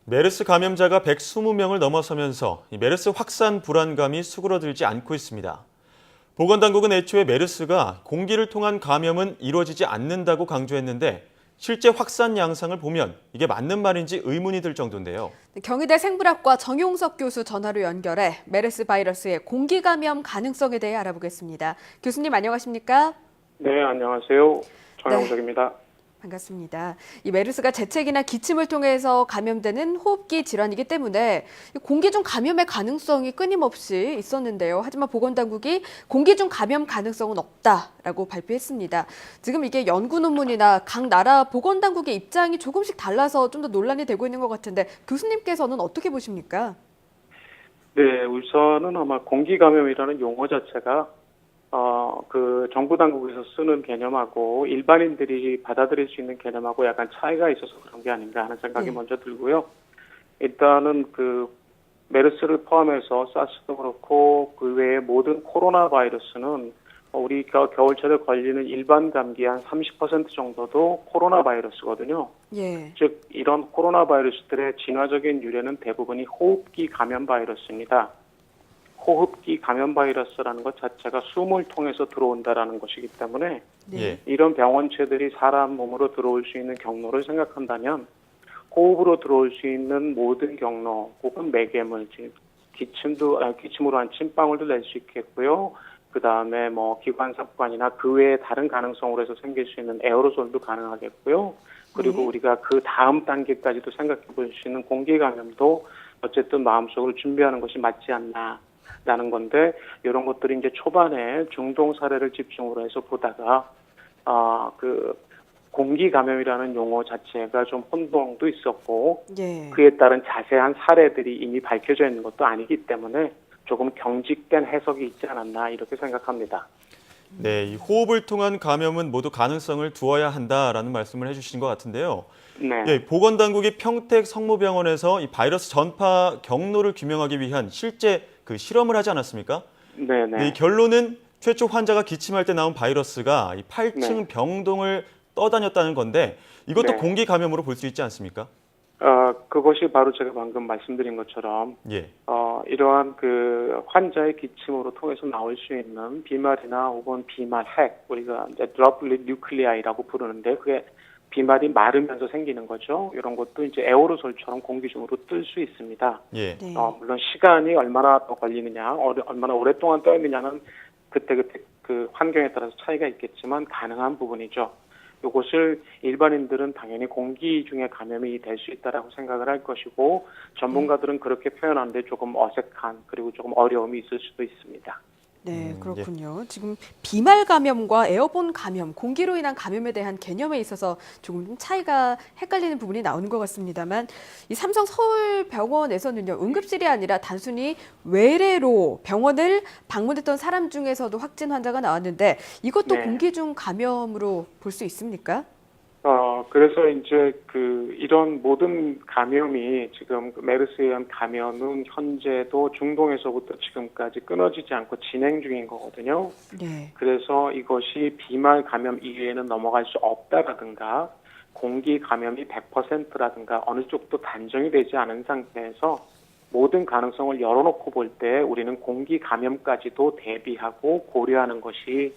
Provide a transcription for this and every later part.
메르스 감염자가 120명을 넘어서면서 이 메르스 확산 불안감이 수그러들지 않고 있습니다. 보건당국은 애초에 메르스가 공기를 통한 감염은 이루어지지 않는다고 강조했는데 실제 확산 양상을 보면 이게 맞는 말인지 의문이 들 정도인데요. 경희대 생물학과 정용석 교수 전화로 연결해 메르스 바이러스의 공기 감염 가능성에 대해 알아보겠습니다. 교수님 안녕하십니까? 네, 안녕하세요. 네. 정영석입니다. 반갑습니다. 이 메르스가 재채기나 기침을 통해서 감염되는 호흡기 질환이기 때문에 공기 중 감염의 가능성이 끊임없이 있었는데요. 하지만 보건당국이 공기 중 감염 가능성은 없다라고 발표했습니다. 지금 이게 연구 논문이나 각 나라 보건당국의 입장이 조금씩 달라서 좀 더 논란이 되고 있는 것 같은데 교수님께서는 어떻게 보십니까? 네, 우선은 아마 공기 감염이라는 용어 자체가 정부 당국에서 쓰는 개념하고 일반인들이 받아들일 수 있는 개념하고 약간 차이가 있어서 그런 게 아닌가 하는 생각이 먼저 들고요. 일단은 메르스를 포함해서 사스도 그렇고 그 외에 모든 코로나 바이러스는 우리가 겨울철에 걸리는 일반 감기 한 30% 정도도 코로나 바이러스거든요. 예. 즉 이런 코로나 바이러스들의 진화적인 유래는 대부분이 호흡기 감염 바이러스입니다. 호흡기 감염 바이러스라는 것 자체가 숨을 통해서 들어온다라는 것이기 때문에 네. 이런 병원체들이 사람 몸으로 들어올 수 있는 경로를 생각한다면 호흡으로 들어올 수 있는 모든 경로 혹은 매개물, 즉 기침으로 한 침방울도 낼 수 있겠고요. 그 다음에 기관삽관이나 그 외에 다른 가능성으로 해서 생길 수 있는 에어로솔도 가능하겠고요. 그리고 네. 우리가 그 다음 단계까지도 생각해 볼 수 있는 공기 감염도 어쨌든 마음속으로 준비하는 것이 맞지 않나. 라는 건데 이런 것들이 이제 초반에 중동 사례를 집중으로 해서 보다가 공기 감염이라는 용어 자체가 좀 혼동도 있었고 예. 그에 따른 자세한 사례들이 이미 밝혀져 있는 것도 아니기 때문에 조금 경직된 해석이 있지 않았나 이렇게 생각합니다. 네, 이 호흡을 통한 감염은 모두 가능성을 두어야 한다라는 말씀을 해주신 것 같은데요. 네. 예, 보건당국이 평택 성모병원에서 이 바이러스 전파 경로를 규명하기 위한 실제 실험을 하지 않았습니까? 네네. 네, 이 결론은 최초 환자가 기침할 때 나온 바이러스가 이 8층 네. 병동을 떠다녔다는 건데 이것도 네. 공기 감염으로 볼 수 있지 않습니까? 그것이 바로 제가 방금 말씀드린 것처럼 예. 이러한 환자의 기침으로 통해서 나올 수 있는 비말이나 혹은 비말 핵, 우리가 이제 드롭릿 뉴클리아이라고 부르는데 그게 비말이 마르면서 생기는 거죠. 이런 것도 이제 에어로솔처럼 공기 중으로 뜰 수 있습니다. 예. 네. 물론 시간이 얼마나 더 걸리느냐, 얼마나 오랫동안 떠 있느냐는 그때그때 그 환경에 따라서 차이가 있겠지만 가능한 부분이죠. 이것을 일반인들은 당연히 공기 중에 감염이 될 수 있다라고 생각을 할 것이고 전문가들은 그렇게 표현하는데 조금 어색한 그리고 조금 어려움이 있을 수도 있습니다. 네, 그렇군요. 지금 비말 감염과 에어본 감염, 공기로 인한 감염에 대한 개념에 있어서 조금 차이가 헷갈리는 부분이 나오는 것 같습니다만 이 삼성 서울병원에서는요, 응급실이 아니라 단순히 외래로 병원을 방문했던 사람 중에서도 확진 환자가 나왔는데 이것도 네. 공기 중 감염으로 볼 수 있습니까? 그래서 이제 이런 모든 감염이 지금 메르스에 의한 감염은 현재도 중동에서부터 지금까지 끊어지지 않고 진행 중인 거거든요. 네. 그래서 이것이 비말 감염 이외에는 넘어갈 수 없다라든가 공기 감염이 100%라든가 어느 쪽도 단정이 되지 않은 상태에서 모든 가능성을 열어놓고 볼 때 우리는 공기 감염까지도 대비하고 고려하는 것이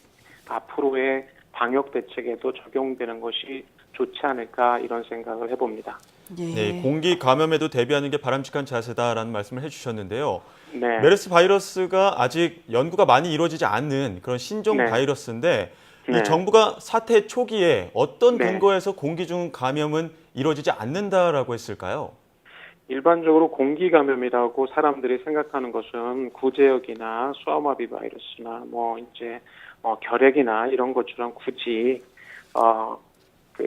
앞으로의 방역 대책에도 적용되는 것이 좋지 않을까 이런 생각을 해봅니다. 예. 네, 공기 감염에도 대비하는 게 바람직한 자세다라는 말씀을 해주셨는데요. 네. 메르스 바이러스가 아직 연구가 많이 이루어지지 않는 그런 신종 네. 바이러스인데 이 네. 정부가 사태 초기에 어떤 네. 근거에서 공기 중 감염은 이루어지지 않는다라고 했을까요? 일반적으로 공기 감염이라고 사람들이 생각하는 것은 구제역이나 수아마비 바이러스나 결핵이나 이런 것처럼 굳이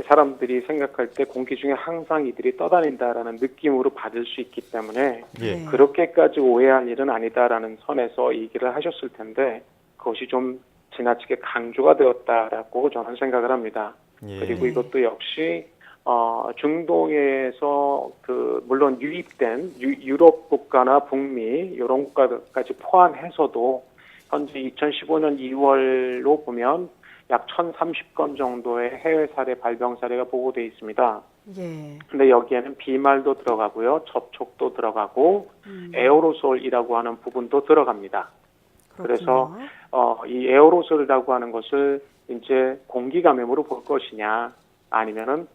사람들이 생각할 때 공기 중에 항상 이들이 떠다닌다라는 느낌으로 받을 수 있기 때문에 예. 그렇게까지 오해할 일은 아니다라는 선에서 얘기를 하셨을 텐데 그것이 좀 지나치게 강조가 되었다라고 저는 생각을 합니다. 예. 그리고 이것도 역시 중동에서 물론 유입된 유럽 국가나 북미 이런 국가까지 포함해서도 현재 2015년 2월로 보면 약 1,030건 정도의 해외 사례 발병 사례가 보고돼 있습니다. 예. 근데 여기에는 비말도 들어가고요, 접촉도 들어가고 에어로솔이라고 하는 부분도 들어갑니다. 그래서 그렇군요. 이 에어로솔이라고 하는 것을 이제 공기 감염으로 볼 것이냐, 아니면은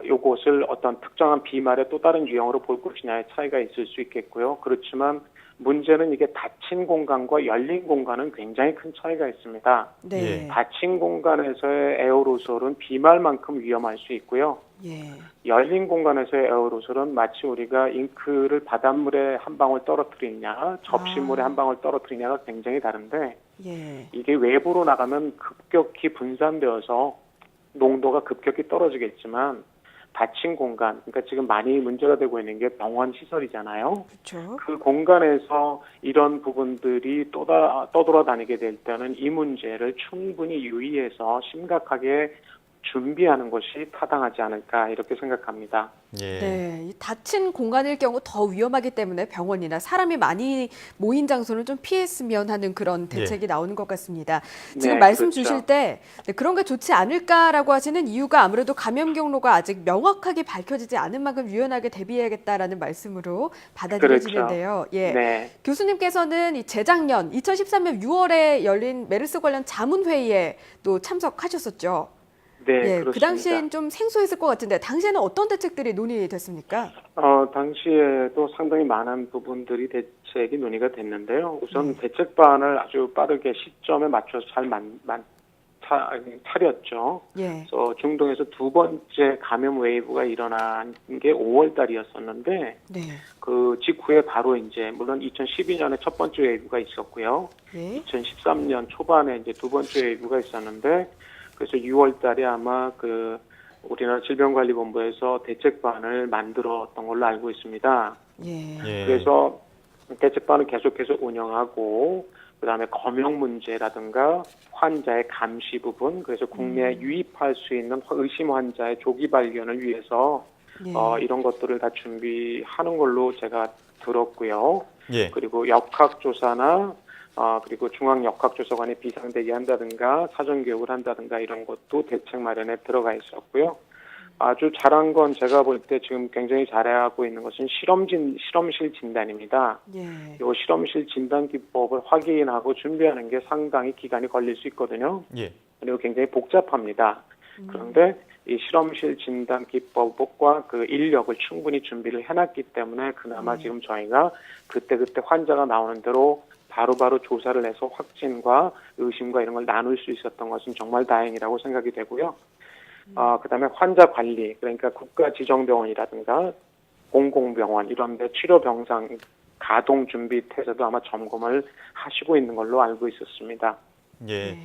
요것을 어떤 특정한 비말의 또 다른 유형으로 볼 것이냐의 차이가 있을 수 있겠고요. 그렇지만 문제는 이게 닫힌 공간과 열린 공간은 굉장히 큰 차이가 있습니다. 네. 닫힌 공간에서의 에어로솔은 비말만큼 위험할 수 있고요. 예. 열린 공간에서의 에어로솔은 마치 우리가 잉크를 바닷물에 한 방울 떨어뜨리냐, 접시물에 한 방울 떨어뜨리냐가 굉장히 다른데, 예. 이게 외부로 나가면 급격히 분산되어서 농도가 급격히 떨어지겠지만, 닫힌 공간, 그러니까 지금 많이 문제가 되고 있는 게 병원 시설이잖아요. 그렇죠. 그 공간에서 이런 부분들이 떠돌아다니게 될 때는 이 문제를 충분히 유의해서 심각하게 준비하는 것이 타당하지 않을까 이렇게 생각합니다. 예. 네, 이 닫힌 공간일 경우 더 위험하기 때문에 병원이나 사람이 많이 모인 장소는 좀 피했으면 하는 그런 대책이 나오는 것 같습니다. 지금 네, 말씀 그렇죠. 주실 때 그런 게 좋지 않을까라고 하시는 이유가 아무래도 감염 경로가 아직 명확하게 밝혀지지 않은 만큼 유연하게 대비해야겠다라는 말씀으로 받아들여지는데요. 예. 네. 교수님께서는 이 재작년 2013년 6월에 열린 메르스 관련 자문회의에 또 참석하셨었죠. 네, 예, 그렇습니다. 그 당시엔 좀 생소했을 것 같은데 당시에는 어떤 대책들이 논의됐습니까? 당시에도 상당히 많은 부분들이 대책이 논의가 됐는데요. 우선 대책반을 아주 빠르게 시점에 맞춰서 잘 차렸죠. 예. 그래서 중동에서 두 번째 감염 웨이브가 일어난 게 5월 달이었었는데, 네. 그 직후에 바로 이제, 물론 2012년에 첫 번째 웨이브가 있었고요. 예. 2013년 초반에 이제 두 번째 웨이브가 있었는데, 그래서 6월 달에 아마 우리나라 질병관리본부에서 대책반을 만들었던 걸로 알고 있습니다. 예. 예. 그래서 대책반을 계속해서 운영하고, 그다음에 검역 문제라든가 환자의 감시 부분, 그래서 국내에 유입할 수 있는 의심 환자의 조기 발견을 위해서 예. 이런 것들을 다 준비하는 걸로 제가 들었고요. 예. 그리고 역학조사나 그리고 중앙역학조사관에 비상대기한다든가 사전교육을 한다든가 이런 것도 대책 마련에 들어가 있었고요. 아주 잘한 건 제가 볼 때 지금 굉장히 잘하고 있는 것은 실험실 진단입니다. 예. 이 실험실 진단 기법을 확인하고 준비하는 게 상당히 기간이 걸릴 수 있거든요. 예. 그리고 굉장히 복잡합니다. 그런데 이 실험실 진단 기법과 그 인력을 충분히 준비를 해놨기 때문에 그나마 지금 저희가 그때그때 환자가 나오는 대로 바로바로 조사를 해서 확진과 의심과 이런 걸 나눌 수 있었던 것은 정말 다행이라고 생각이 되고요. 그다음에 환자 관리, 그러니까 국가지정병원이라든가 공공병원 이런 데 치료병상 가동 준비 태세도 아마 점검을 하시고 있는 걸로 알고 있었습니다. 예.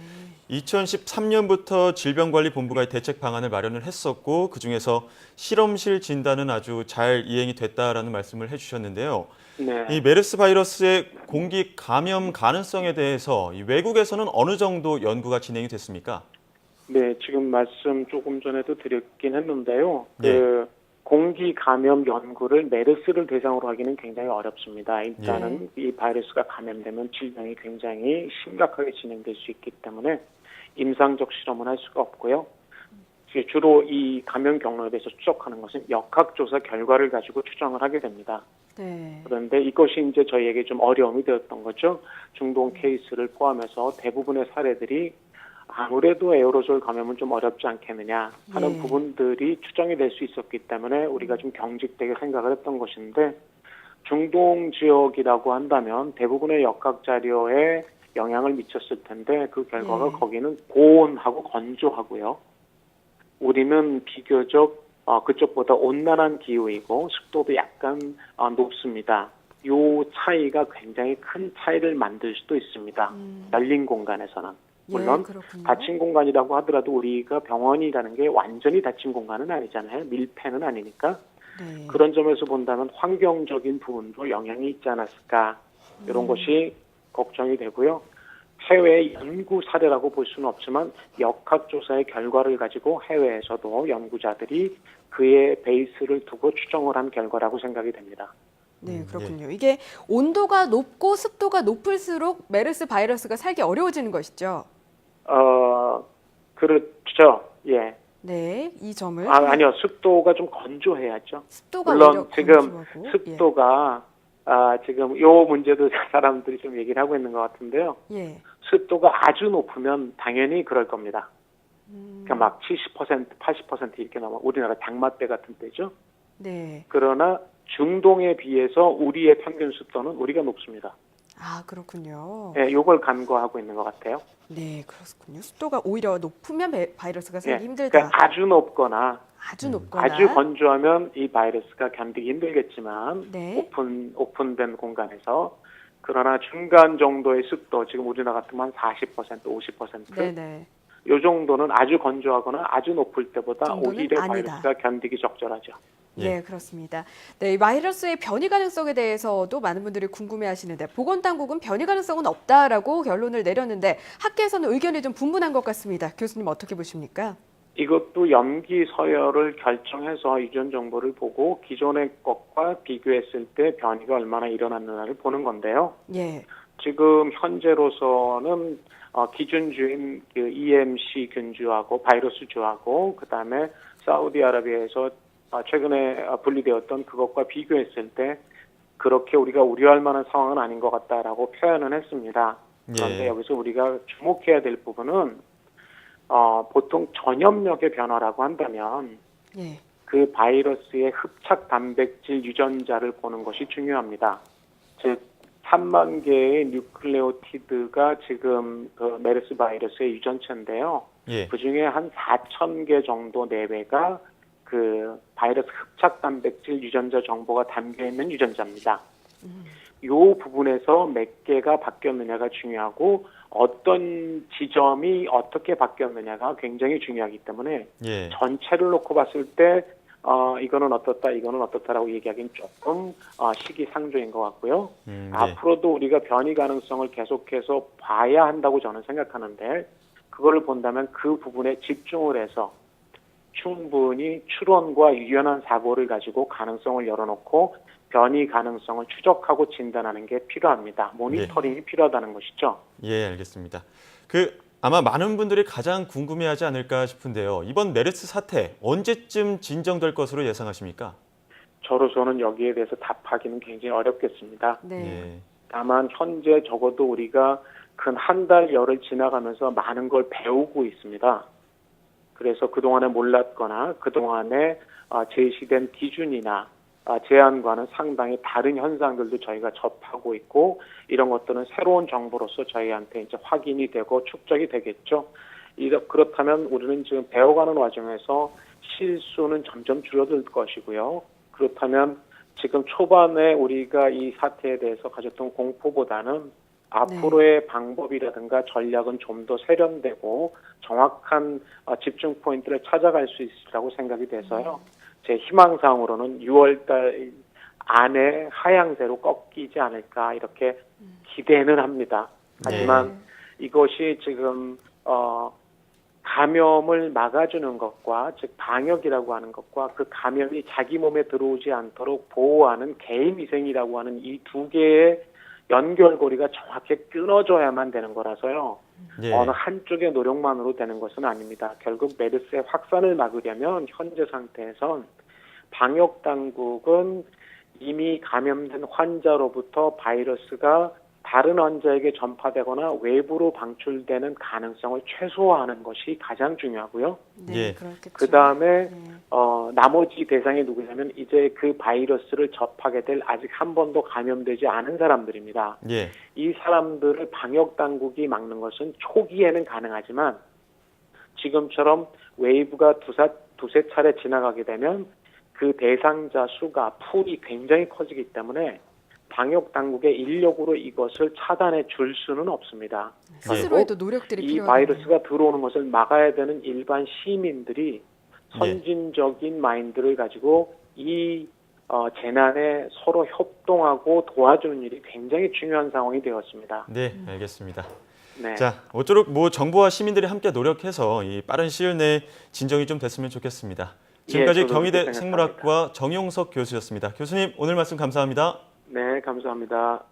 2013년부터 질병관리본부가 대책 방안을 마련을 했었고 그중에서 실험실 진단은 아주 잘 이행이 됐다라는 말씀을 해주셨는데요. 네. 이 메르스 바이러스의 공기 감염 가능성에 대해서 이 외국에서는 어느 정도 연구가 진행이 됐습니까? 네, 지금 말씀 조금 전에도 드렸긴 했는데요. 예. 공기 감염 연구를 메르스를 대상으로 하기는 굉장히 어렵습니다. 일단은 이 바이러스가 감염되면 질병이 굉장히 심각하게 진행될 수 있기 때문에 임상적 실험은 할 수가 없고요. 주로 이 감염 경로에 대해서 추적하는 것은 역학조사 결과를 가지고 추정을 하게 됩니다. 네. 그런데 이것이 이제 저희에게 좀 어려움이 되었던 거죠. 중동 케이스를 포함해서 대부분의 사례들이 아무래도 에어로졸 감염은 좀 어렵지 않겠느냐 하는 부분들이 추정이 될 수 있었기 때문에 우리가 좀 경직되게 생각을 했던 것인데, 중동 지역이라고 한다면 대부분의 역학 자료에 영향을 미쳤을 텐데 그 결과가 거기는 고온하고 건조하고요. 우리는 비교적 그쪽보다 온난한 기후이고 습도도 약간 높습니다. 이 차이가 굉장히 큰 차이를 만들 수도 있습니다. 열린 공간에서는. 물론 그렇군요. 닫힌 공간이라고 하더라도 우리가 병원이라는 게 완전히 닫힌 공간은 아니잖아요. 밀폐는 아니니까. 네. 그런 점에서 본다면 환경적인 부분도 영향이 있지 않았을까, 이런 것이 걱정이 되고요. 해외 연구 사례라고 볼 수는 없지만 역학조사의 결과를 가지고 해외에서도 연구자들이 그의 베이스를 두고 추정을 한 결과라고 생각이 됩니다. 네, 그렇군요. 이게 온도가 높고 습도가 높을수록 메르스 바이러스가 살기 어려워지는 것이죠. 그렇죠. 예. 네, 이 점을 아니요, 습도가 좀 건조해야죠. 습도가 물론 오히려 지금 건조하고, 습도가 지금 요 문제도 사람들이 좀 얘기를 하고 있는 것 같은데요. 예. 습도가 아주 높으면 당연히 그럴 겁니다. 그러니까 막 70%, 80% 이렇게 넘어 우리나라 장맛배 같은 때죠. 네. 그러나 중동에 비해서 우리의 평균 습도는 우리가 높습니다. 아, 그렇군요. 예, 요걸 간과하고 있는 것 같아요. 네, 그렇군요. 습도가 오히려 높으면 바이러스가 예, 생기기 힘들다. 그러니까 아주 높거나 아주 높거나. 아주 건조하면 이 바이러스가 견디기 힘들겠지만 네. 오픈된 공간에서 그러나 중간 정도의 습도 지금 우리나라 같으면 40%, 50% 네네. 요 정도는 아주 건조하거나 아주 높을 때보다 정도는 오히려 아니다. 바이러스가 견디기 적절하죠. 네, 그렇습니다. 네, 이 바이러스의 변이 가능성에 대해서도 많은 분들이 궁금해하시는데 보건당국은 변이 가능성은 없다라고 결론을 내렸는데 학계에서는 의견이 좀 분분한 것 같습니다. 교수님 어떻게 보십니까? 이것도 염기 서열을 결정해서 유전 정보를 보고 기존의 것과 비교했을 때 변이가 얼마나 일어났느냐를 보는 건데요. 예. 지금 현재로서는 기준주인 그 EMC 균주하고 바이러스주하고 그다음에 사우디아라비아에서 최근에 분리되었던 그것과 비교했을 때 그렇게 우리가 우려할 만한 상황은 아닌 것 같다라고 표현은 했습니다. 그런데 예. 여기서 우리가 주목해야 될 부분은 보통 전염력의 변화라고 한다면 예. 그 바이러스의 흡착 단백질 유전자를 보는 것이 중요합니다. 즉 3만 개의 뉴클레오티드가 지금 그 메르스 바이러스의 유전체인데요. 예. 그 중에 한 4천 개 정도 내외가 그 바이러스 흡착 단백질 유전자 정보가 담겨 있는 유전자입니다. 이 부분에서 몇 개가 바뀌었느냐가 중요하고 어떤 지점이 어떻게 바뀌었느냐가 굉장히 중요하기 때문에 예. 전체를 놓고 봤을 때 이거는 어떻다, 이거는 어떻다라고 얘기하기는 조금 시기상조인 것 같고요. 네. 앞으로도 우리가 변이 가능성을 계속해서 봐야 한다고 저는 생각하는데 그거를 본다면 그 부분에 집중을 해서 충분히 추론과 유연한 사고를 가지고 가능성을 열어놓고 변이 가능성을 추적하고 진단하는 게 필요합니다. 모니터링이 필요하다는 것이죠. 예, 알겠습니다. 아마 많은 분들이 가장 궁금해하지 않을까 싶은데요. 이번 메르스 사태 언제쯤 진정될 것으로 예상하십니까? 저로서는 여기에 대해서 답하기는 굉장히 어렵겠습니다. 네. 예. 다만 현재 적어도 우리가 근 한 달 열을 지나가면서 많은 걸 배우고 있습니다. 그래서 그동안에 몰랐거나 그동안에 제시된 기준이나 제안과는 상당히 다른 현상들도 저희가 접하고 있고 이런 것들은 새로운 정보로서 저희한테 이제 확인이 되고 축적이 되겠죠. 그렇다면 우리는 지금 배워가는 과정에서 실수는 점점 줄어들 것이고요. 그렇다면 지금 초반에 우리가 이 사태에 대해서 가졌던 공포보다는 앞으로의 방법이라든가 전략은 좀 더 세련되고 정확한 집중 포인트를 찾아갈 수 있으리라고 생각이 돼서요. 제 희망사항으로는 6월달 안에 하향세로 꺾이지 않을까 이렇게 기대는 합니다. 하지만 이것이 지금 감염을 막아주는 것과 즉 방역이라고 하는 것과 그 감염이 자기 몸에 들어오지 않도록 보호하는 개인 위생이라고 하는 이 두 개의 연결고리가 정확히 끊어져야만 되는 거라서요. 예. 어느 한쪽의 노력만으로 되는 것은 아닙니다. 결국 메르스의 확산을 막으려면 현재 상태에선 방역 당국은 이미 감염된 환자로부터 바이러스가 다른 환자에게 전파되거나 외부로 방출되는 가능성을 최소화하는 것이 가장 중요하고요. 네, 예. 그렇겠죠. 그 다음에 네. 나머지 대상이 누구냐면 이제 그 바이러스를 접하게 될 아직 한 번도 감염되지 않은 사람들입니다. 예. 이 사람들을 방역 당국이 막는 것은 초기에는 가능하지만 지금처럼 웨이브가 두세 차례 지나가게 되면 그 대상자 수가 풀이 굉장히 커지기 때문에 방역 당국의 인력으로 이것을 차단해 줄 수는 없습니다. 스스로에도 노력들이 이 필요하네요. 바이러스가 들어오는 것을 막아야 되는 일반 시민들이 선진적인 마인드를 가지고 이 재난에 서로 협동하고 도와주는 일이 굉장히 중요한 상황이 되었습니다. 네, 알겠습니다. 네. 자, 모쪼록 정부와 시민들이 함께 노력해서 이 빠른 시일 내에 진정이 좀 됐으면 좋겠습니다. 지금까지 저도 경희대 그렇게 생물학과 정용석 교수였습니다. 교수님, 오늘 말씀 감사합니다. 네, 감사합니다.